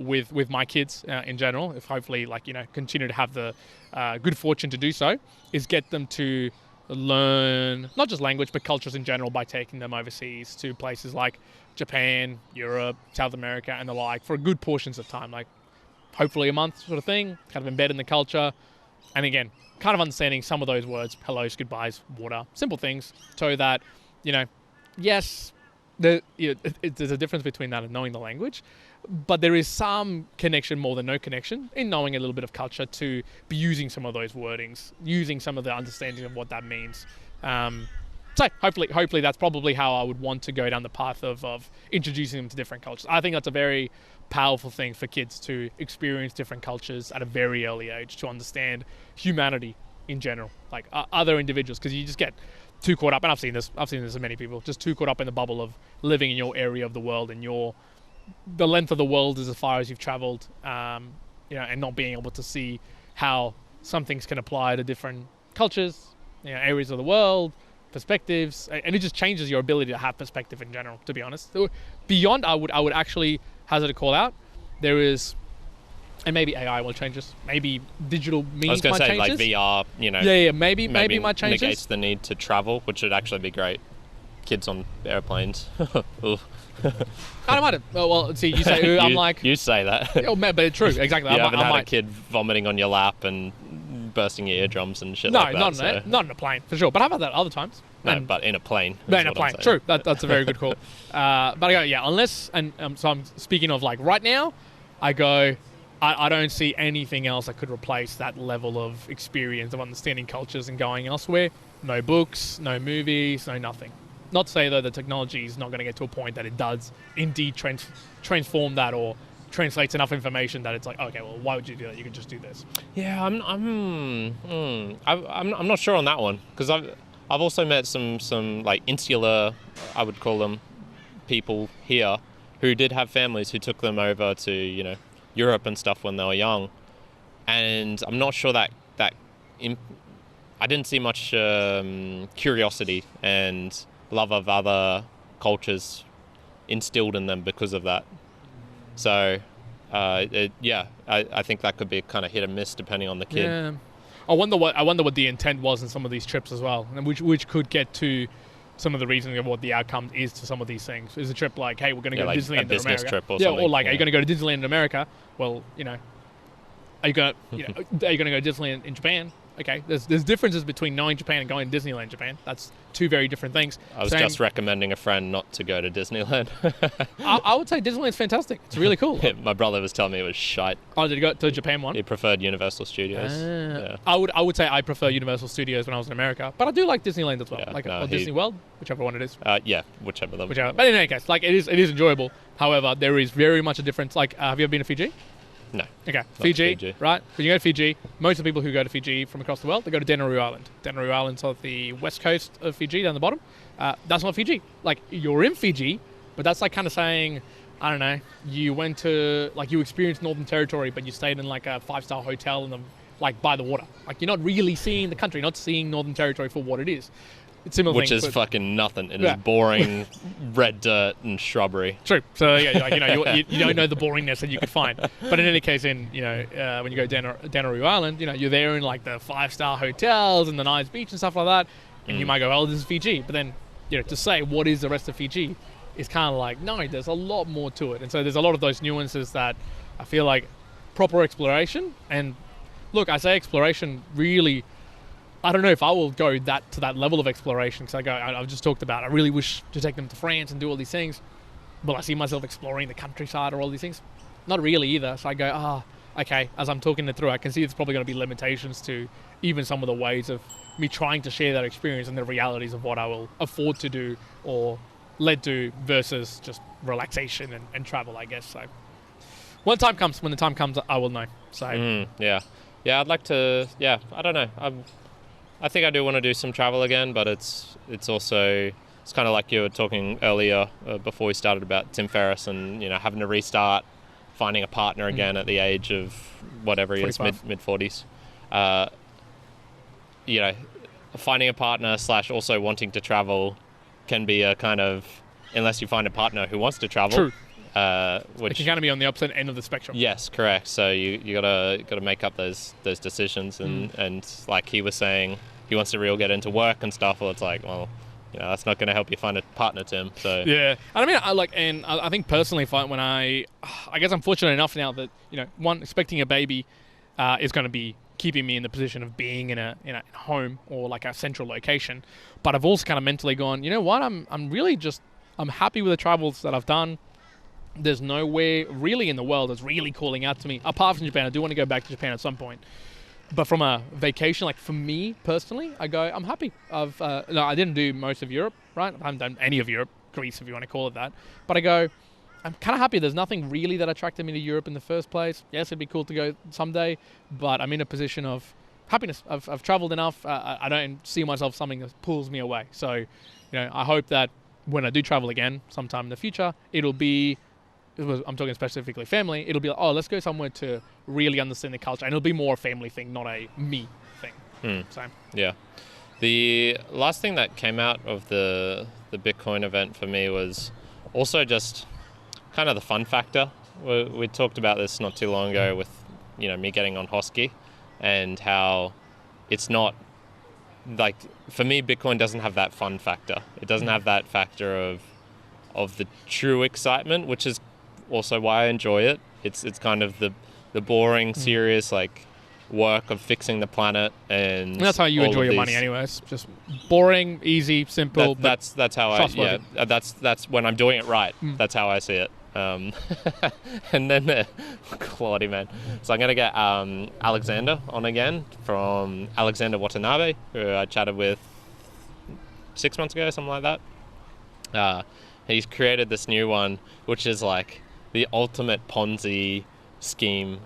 A: with my kids in general, if hopefully continue to have the good fortune to do so, is get them to learn not just language but cultures in general by taking them overseas to places like Japan, Europe, South America and the like for good portions of time, like hopefully a month sort of thing, kind of embed in the culture, and again kind of understanding some of those words, hellos, goodbyes, water, simple things, so that yes, there's a difference between that and knowing the language, but there is some connection more than no connection in knowing a little bit of culture to be using some of those wordings, using some of the understanding of what that means. So hopefully that's probably how I would want to go down the path of introducing them to different cultures. I think that's a very powerful thing for kids to experience different cultures at a very early age, to understand humanity in general, like other individuals, because you just get too caught up, and I've seen this in many people, just too caught up in the bubble of living in your area of the world, and the length of the world is as far as you've traveled, and not being able to see how some things can apply to different cultures, areas of the world, perspectives, and it just changes your ability to have perspective in general, to be honest. So beyond, I would actually hazard a call out, there is, and maybe AI will change this, maybe digital means might change this. I was going to say, like VR, maybe might change
B: negates
A: this.
B: the need to travel, which would actually be great. Kids on airplanes.
A: I don't mind it. Well, see, you say, I'm like...
B: You say that.
A: Oh, but it's true, exactly.
B: You haven't had a kid vomiting on your lap and bursting your eardrums and shit
A: no,
B: like that.
A: Not in a plane, for sure. But how about that other times?
B: No, but in a plane.
A: No, in a plane. True. That's a very good call. But I go, yeah, unless, and so I'm speaking of like right now, I go, I don't see anything else that could replace that level of experience of understanding cultures and going elsewhere. No books, no movies, no nothing. Not to say, though, the technology is not going to get to a point that it does indeed transform that or translates enough information that it's like, okay, well, why would you do that? You could just do this.
B: Yeah, I'm not sure on that one, because I've also met some like insular, I would call them, people here who did have families who took them over to, you know, Europe and stuff when they were young, and I'm not sure that I didn't see much curiosity and love of other cultures instilled in them because of that. So, I think that could be kind of hit and miss depending on the kid.
A: Yeah. I wonder what the intent was in some of these trips as well, and which could get to some of the reasoning of what the outcome is to some of these things. Is a trip like, hey, we're going to go to
B: like
A: Disneyland
B: a business
A: in America,
B: trip or something.
A: or like, are you going to go to Disneyland in America? Well, you know, are you going to go to Disneyland in Japan? Okay, there's differences between knowing Japan and going to Disneyland in Japan. That's two very different things.
B: I was just recommending a friend not to go to Disneyland.
A: I would say Disneyland's fantastic. It's really cool.
B: Yeah, my brother was telling me it was shite.
A: Oh, did you go to the Japan one?
B: He preferred Universal Studios. Yeah.
A: I would say I prefer Universal Studios when I was in America, but I do like Disneyland as well. Yeah, or Disney World, whichever one it is.
B: Yeah, whichever.
A: But in any case, like it is enjoyable. However, there is very much a difference. Like, have you ever been to Fiji?
B: No.
A: Okay, Fiji, right? When you go to Fiji, most of the people who go to Fiji from across the world, they go to Denarau Island. Denarau Island's on the west coast of Fiji, down the bottom. That's not Fiji. Like, you're in Fiji, but that's like kind of saying, I don't know, you went to, like, you experienced Northern Territory, but you stayed in like a 5-star hotel in the, like, by the water. Like, you're not really seeing the country, not seeing Northern Territory for what it is.
B: Which is fucking nothing. It is boring red dirt and shrubbery.
A: True. So yeah, like, you don't know the boringness that you could find. But in any case, when you go Denarau Island, you're there in like the 5-star hotels and the nice beach and stuff like that, and you might go, oh, this is Fiji. But then to say what is the rest of Fiji is kind of like, no, there's a lot more to it. And so there's a lot of those nuances that I feel like proper exploration. And look, I say exploration really. I don't know if I will go to that level of exploration, because I've just talked about, I really wish to take them to France and do all these things. Will I see myself exploring the countryside or all these things? Not really either. So I go, okay, as I'm talking it through, I can see there's probably going to be limitations to even some of the ways of me trying to share that experience and the realities of what I will afford to do or led to versus just relaxation and travel, I guess. So when the time comes, I will know. So
B: yeah, I'd like to. Yeah, I don't know. I think I do want to do some travel again, but it's also, it's kind of like you were talking earlier before we started about Tim Ferriss and having to restart, finding a partner again at the age of whatever he is, mid 40s. Finding a partner / also wanting to travel can be a kind of, unless you find a partner who wants to travel.
A: True.
B: Which
A: it can kind of be on the opposite end of the spectrum.
B: Yes, correct. So you gotta make up those decisions, and like he was saying, he wants to get into work and stuff. Well, it's like, well, that's not going to help you find a partner, Tim. So
A: yeah, and I think personally, when I guess I'm fortunate enough now that one, expecting a baby is going to be keeping me in the position of being in a home or like a central location, but I've also kind of mentally gone, you know what, I'm happy with the travels that I've done. There's nowhere really in the world that's really calling out to me, apart from Japan. I do want to go back to Japan at some point. But from a vacation, like for me personally, I go, I'm happy. I didn't do most of Europe, right? I haven't done any of Europe, Greece if you want to call it that. But I go, I'm kind of happy. There's nothing really that attracted me to Europe in the first place. Yes, it'd be cool to go someday, but I'm in a position of happiness. I've traveled enough. I don't see myself something that pulls me away. So, I hope that when I do travel again sometime in the future, it'll be, I'm talking specifically family, it'll be like, oh, let's go somewhere to really understand the culture. And it'll be more a family thing, not a me thing. So
B: yeah. The last thing that came out of the Bitcoin event for me was also just kind of the fun factor. We talked about this not too long ago with, me getting on Hosky, and how it's not, like, for me, Bitcoin doesn't have that fun factor. It doesn't have that factor of the true excitement, which is also why I enjoy it. It's kind of the boring, serious, like, work of fixing the planet, and
A: that's how you enjoy your money, anyways. Just boring, easy, simple.
B: That's how that's when I'm doing it right. That's how I see it. And then quality, man. So I'm gonna get Alexander on again, from Alexander Watanabe, who I chatted with 6 months ago, something like that. He's created this new one, which is like the ultimate Ponzi scheme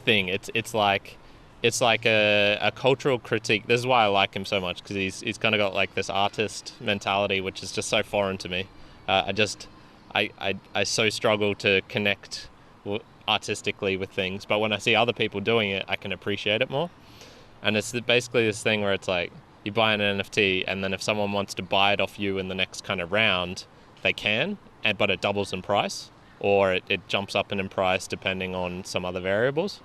B: thing. It's like a cultural critique. This is why I like him so much, because he's kind of got like this artist mentality, which is just so foreign to me. I so struggle to connect artistically with things, but when I see other people doing it, I can appreciate it more. And it's basically this thing where it's like, you buy an NFT, and then if someone wants to buy it off you in the next kind of round, they can, but it doubles in price, or it jumps up in price depending on some other variables.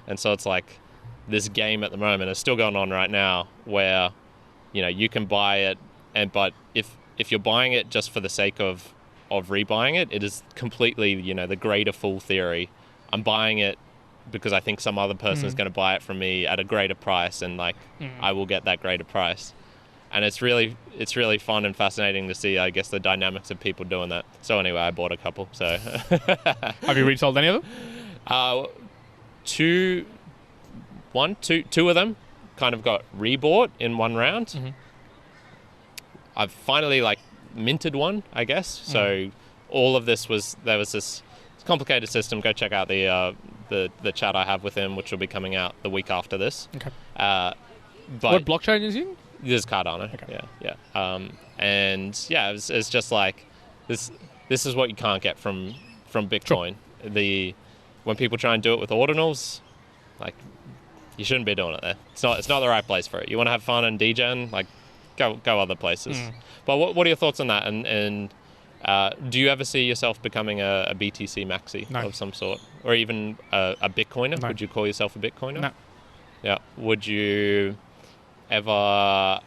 B: And so it's like this game at the moment is still going on right now, where you can buy it, but if you're buying it just for the sake of rebuying it, it is completely the greater fool theory. I'm buying it because I think some other person is going to buy it from me at a greater price, and I will get that greater price. And it's really fun and fascinating to see, I guess, the dynamics of people doing that. So anyway, I bought a couple. So
A: have you resold any of them?
B: Two of them kind of got rebought in one round. I've finally minted one, I guess. So all of this there was this complicated system. Go check out the chat I have with him, which will be coming out the week after this.
A: Okay.
B: But
A: what blockchain is he?
B: This is Cardano.
A: Okay.
B: Yeah. And yeah, it's just like this. This is what you can't get from Bitcoin. Sure. When people try and do it with ordinals, you shouldn't be doing it there. It's not the right place for it. You want to have fun and degen, go other places. But what are your thoughts on that? And do you ever see yourself becoming a BTC maxi of some sort, or even a Bitcoiner? No. Would you call yourself a Bitcoiner?
A: No.
B: Yeah. Would you ever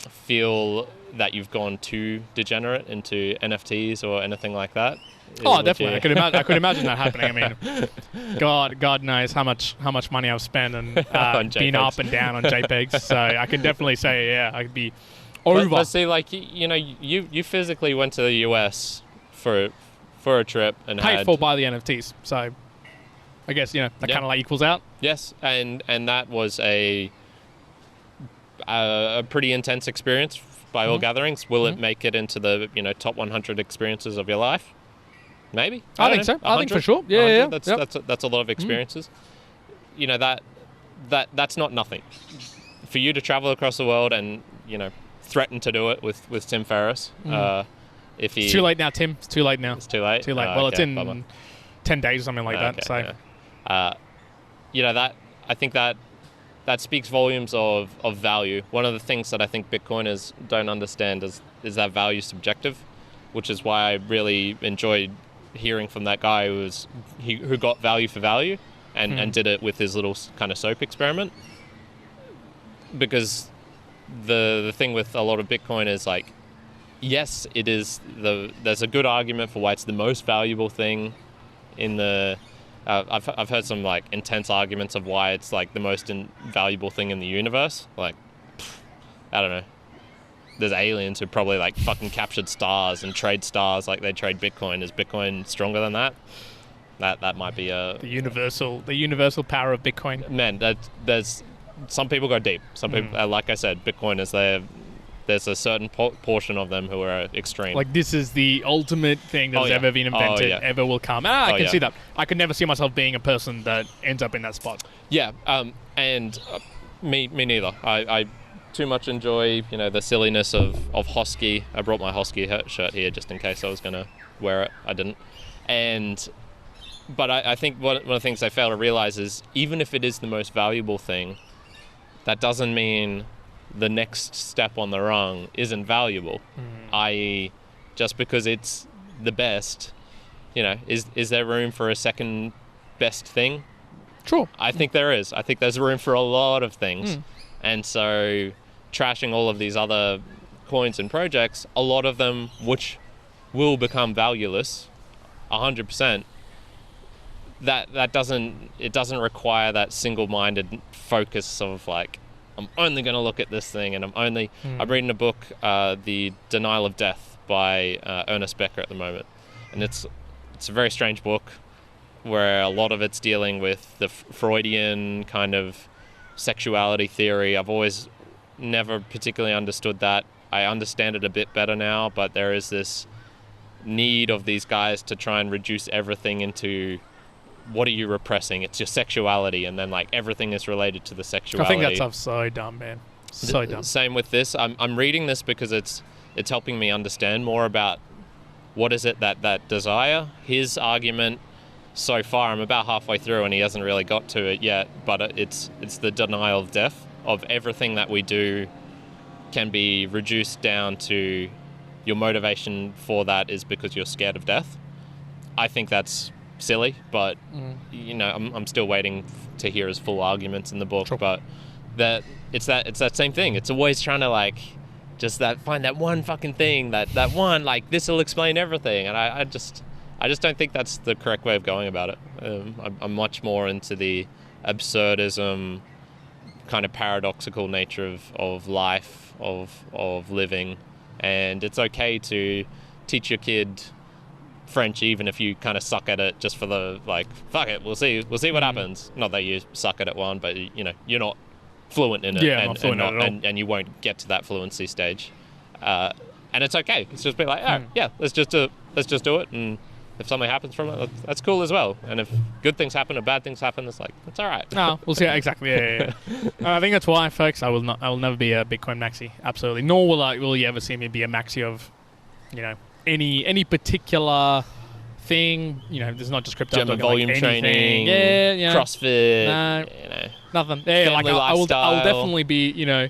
B: feel that you've gone too degenerate into NFTs or anything like that?
A: Oh, definitely. I could imagine that happening. I mean, God knows how much money I've spent and been up and down on JPEGs. So I can definitely say, yeah, I could be over.
B: But see, you physically went to the US for a trip and
A: paid for by the NFTs. So I guess that kind of equals out.
B: Yes, and that was a pretty intense experience by all gatherings. Will it make it into the top 100 experiences of your life? Maybe.
A: I think so. I think for sure. Yeah.
B: That's a lot of experiences. That's not nothing. For you to travel across the world and threaten to do it with Tim Ferriss,
A: it's too late now, Tim. It's too late now.
B: It's too late.
A: Well, okay, it's in 10 days or something like that. So,
B: that I think that speaks volumes of value. One of the things that I think Bitcoiners don't understand is that value subjective, which is why I really enjoyed hearing from that guy who got value for value and did it with his little kind of soap experiment. Because the thing with a lot of Bitcoin is yes, it is there's a good argument for why it's the most valuable thing in the. I've heard some intense arguments of why it's the most valuable thing in the universe. I don't know. There's aliens who probably fucking captured stars and trade stars like they trade Bitcoin. Is Bitcoin stronger than that? That might be the
A: universal power of Bitcoin.
B: Man, there's some people go deep. Some people, like I said, Bitcoin is there's a certain portion of them who are extreme.
A: This is the ultimate thing that's ever been invented, ever will come. I can see that. I could never see myself being a person that ends up in that spot.
B: Yeah, and me neither. I too much enjoy the silliness of Hosky. I brought my Hosky shirt here just in case I was going to wear it. I didn't. But I think one of the things I fail to realize is even if it is the most valuable thing, that doesn't mean the next step on the rung isn't valuable. I.e., just because it's the best, is there room for a second best thing?
A: Sure.
B: I think there is. I think there's room for a lot of things. And so trashing all of these other coins and projects, a lot of them which will become valueless 100%, that doesn't require that single-minded focus of like, I'm only going to look at this thing, and I'm reading a book, The Denial of Death by Ernest Becker at the moment, and it's a very strange book where a lot of it's dealing with the Freudian kind of sexuality theory. I've always never particularly understood that. I understand it a bit better now, but there is this need of these guys to try and reduce everything into, what are you repressing? It's your sexuality, and then like everything is related to the sexuality.
A: I think that stuff's so dumb, man. So dumb.
B: Same with this. I'm reading this because it's helping me understand more about what is it that desire. His argument so far, I'm about halfway through and he hasn't really got to it yet, but it's the denial of death, of everything that we do can be reduced down to your motivation for that is because you're scared of death. I think that's silly, but you know, I'm still waiting to hear his full arguments in the book. Sure. But that it's that same thing. It's always trying to like just find that one fucking thing, that one, like, this will explain everything, and I just don't think that's the correct way of going about it. I'm much more into the absurdism, kind of paradoxical nature of life, of living, and it's okay to teach your kid French even if you kind of suck at it, just for the like, fuck it, we'll see what happens. Not that you suck at it one, but you know, you're not fluent in it, and you won't get to that fluency stage, and it's okay. It's just be like, yeah, let's just do it, and if something happens from it, that's cool as well. And if good things happen or bad things happen, it's like, it's all right.
A: Oh, we'll see. Exactly. Yeah. I think that's why, folks, I will never be a Bitcoin maxi. Absolutely. Nor will you ever see me be a maxi of, you know, any particular thing. You know, there's not just crypto.
B: German volume training.
A: Yeah. You know,
B: CrossFit.
A: No.
B: You know,
A: nothing. Yeah. Like I will definitely be, you know,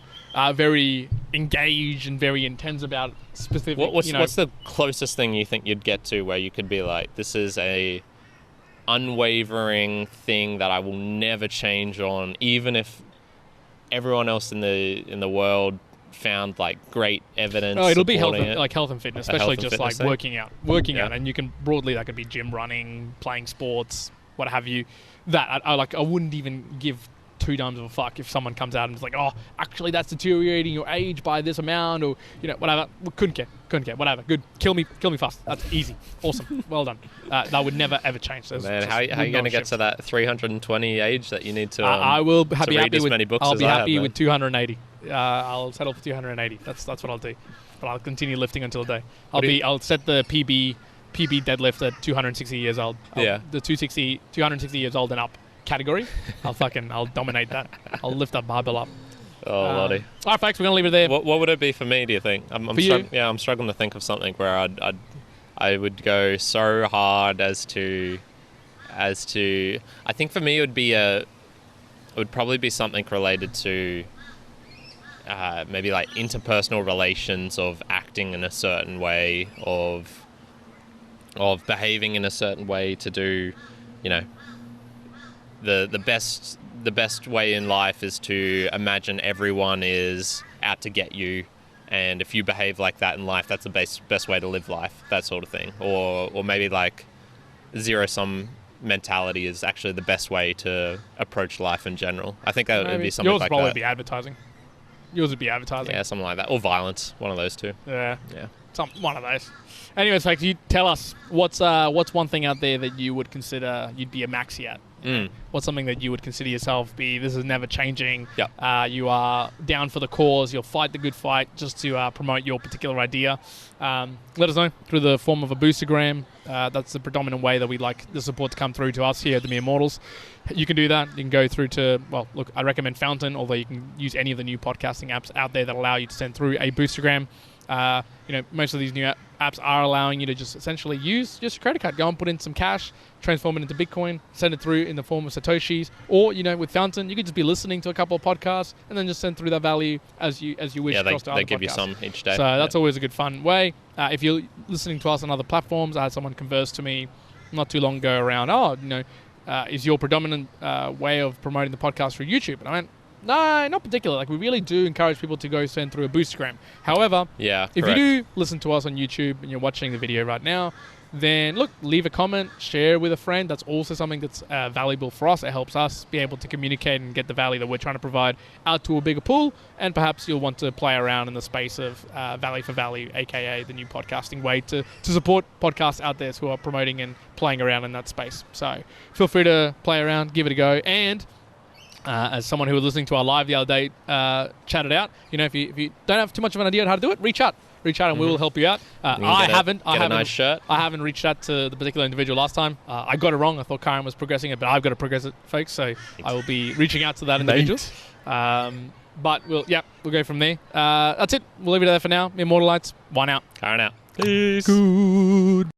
A: very engaged and very intense about specific.
B: What's the closest thing you think you'd get to where you could be like, this is a unwavering thing that I will never change on, even if everyone else in the world found like great evidence?
A: Oh, it'll be health and fitness, especially just like thing? working out, and you can broadly, that could be gym, running, playing sports, what have you. That I wouldn't even give two dimes of a fuck if someone comes out and is like, oh, actually that's deteriorating your age by this amount, or, you know, whatever. Couldn't care, whatever. Good, kill me fast. That's easy, awesome, well done. That would never ever change.
B: Man, how are you going to get to that 320 age that you need to?
A: I will be happy with.
B: Many books
A: I'll
B: as
A: be
B: I
A: happy
B: have,
A: with 280. I'll settle for 280. That's what I'll do. But I'll continue lifting until the day. I'll set the PB deadlift at 260 years old. The 260 years old and up category. I'll dominate that. I'll lift that barbell up.
B: Oh, lordy.
A: All right, folks, we're gonna leave it there.
B: What would it be for me, do you think? I'm struggling to think of something where I would go so hard as to I think for me it would probably be something related to maybe like interpersonal relations, of acting in a certain way, of behaving in a certain way to do, you know, the best way in life is to imagine everyone is out to get you, and if you behave like that in life, that's the best way to live life, that sort of thing. Or maybe like zero-sum mentality is actually the best way to approach life in general. I think that would be something like that.
A: Yours would probably be advertising. Yours would be advertising.
B: Yeah, something like that. Or violence, one of those two.
A: Yeah. One of those. Anyways, like, you tell us what's one thing out there that you would consider you'd be a maxi at? What's something that you would consider yourself this is never changing? Yep. You are down for the cause. You'll fight the good fight just to promote your particular idea. Let us know through the form of a boostergram. That's the predominant way that we'd like the support to come through to us here at the Mere Mortals. You can do that. You can go through to, I recommend Fountain, although you can use any of the new podcasting apps out there that allow you to send through a boostergram. Most of these new apps are allowing you to just essentially use just your credit card. Go and put in some cash, transform it into Bitcoin, send it through in the form of Satoshis. Or, with Fountain, you could just be listening to a couple of podcasts and then just send through that value as you wish.
B: Yeah,
A: across to
B: they
A: other
B: give
A: podcasts.
B: you some each day.
A: So that's always a good fun way. If you're listening to us on other platforms, I had someone converse to me not too long ago around, is your predominant way of promoting the podcast through YouTube? And I went, no, not particularly. Like, we really do encourage people to go send through a boostergram. However, if you do listen to us on YouTube and you're watching the video right now, then look, leave a comment, share with a friend. That's also something that's valuable for us. It helps us be able to communicate and get the value that we're trying to provide out to a bigger pool. And perhaps you'll want to play around in the space of Value for Value, aka the new podcasting way to support podcasts out there who are promoting and playing around in that space. So feel free to play around, give it a go. And as someone who was listening to our live the other day chatted out, if you don't have too much of an idea on how to do it, reach out and we will help you out. I haven't reached out to the particular individual last time. I got it wrong. I thought Karen was progressing it, but I've got to progress it, folks. So I will be reaching out to that individual. But we'll go from there. That's it. We'll leave it there for now. Immortalites, one out.
B: Karen out.
A: Peace. Good.